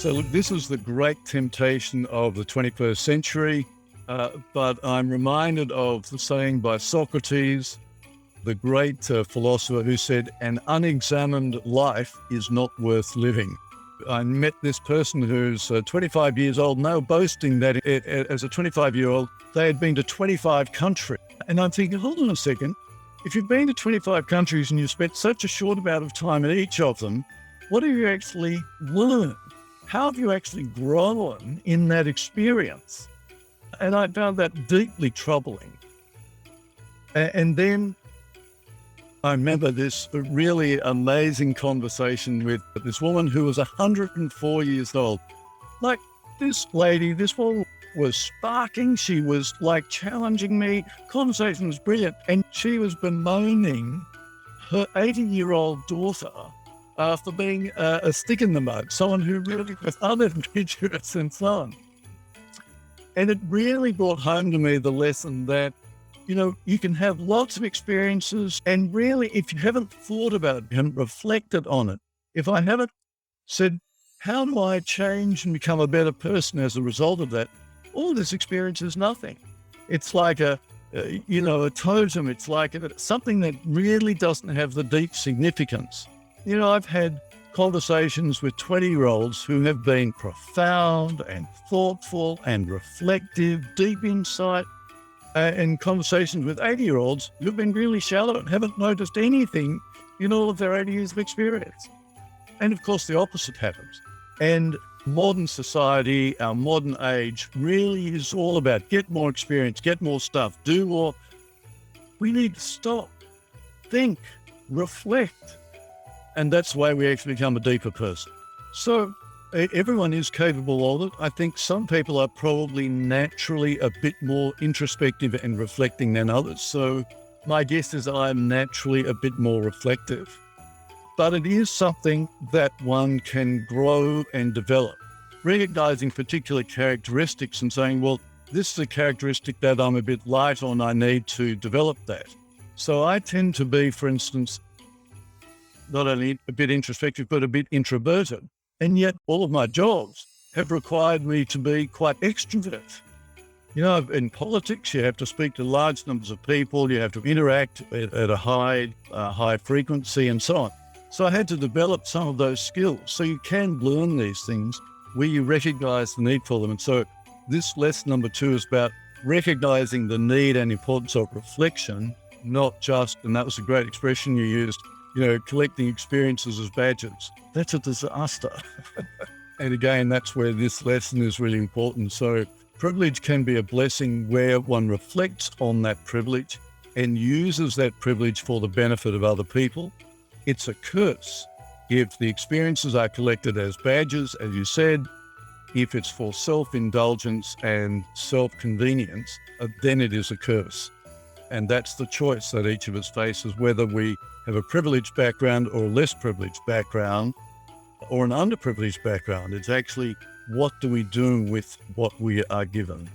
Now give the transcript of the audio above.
So look, this is the great temptation of the 21st century, but I'm reminded of the saying by Socrates, the great philosopher, who said, "An unexamined life is not worth living." I met this person who's 25 years old, and they were boasting that as a 25-year-old, they had been to 25 countries. And I'm thinking, hold on a second. If you've been to 25 countries and you've spent such a short amount of time in each of them, what have you actually learned? How have you actually grown in that experience? And I found that deeply troubling. And then I remember this really amazing conversation with this woman who was 104 years old. Like this lady, this woman was sparking. She was like challenging me. Conversation was brilliant. And she was bemoaning her 80-year-old daughter for being a stick in the mud, someone who really was unadventurous and so on. And it really brought home to me the lesson that, you know, you can have lots of experiences, and really, if you haven't thought about it, you haven't reflected on it, if I haven't said, how do I change and become a better person as a result of that, all this experience is nothing. It's like a totem. It's like something that really doesn't have the deep significance. You know, I've had conversations with 20-year-olds who have been profound and thoughtful and reflective, deep insight, and conversations with 80-year-olds who've been really shallow and haven't noticed anything in all of their 80 years of experience. And of course, the opposite happens. And modern society, our modern age, really is all about get more experience, get more stuff, do more. We need to stop, think, reflect. And that's the way we actually become a deeper person. So everyone is capable of it. I think some people are probably naturally a bit more introspective and reflecting than others. So my guess is I'm naturally a bit more reflective. But it is something that one can grow and develop, recognizing particular characteristics and saying, well, this is a characteristic that I'm a bit light on. I need to develop that. So I tend to be, for instance, not only a bit introspective, but a bit introverted. And yet all of my jobs have required me to be quite extrovert. You know, in politics, you have to speak to large numbers of people. You have to interact at a high frequency and so on. So I had to develop some of those skills. So you can learn these things where you recognize the need for them. And so this lesson number 2 is about recognizing the need and importance of reflection, not just, and that was a great expression you used, collecting experiences as badges. That's a disaster. And again, that's where this lesson is really important. So privilege can be a blessing where one reflects on that privilege and uses that privilege for the benefit of other people. It's a curse if the experiences are collected as badges, as you said. If it's for self-indulgence and self-convenience, then it is a curse. And that's the choice that each of us faces, whether we have a privileged background or a less privileged background or an underprivileged background. It's actually, what do we do with what we are given?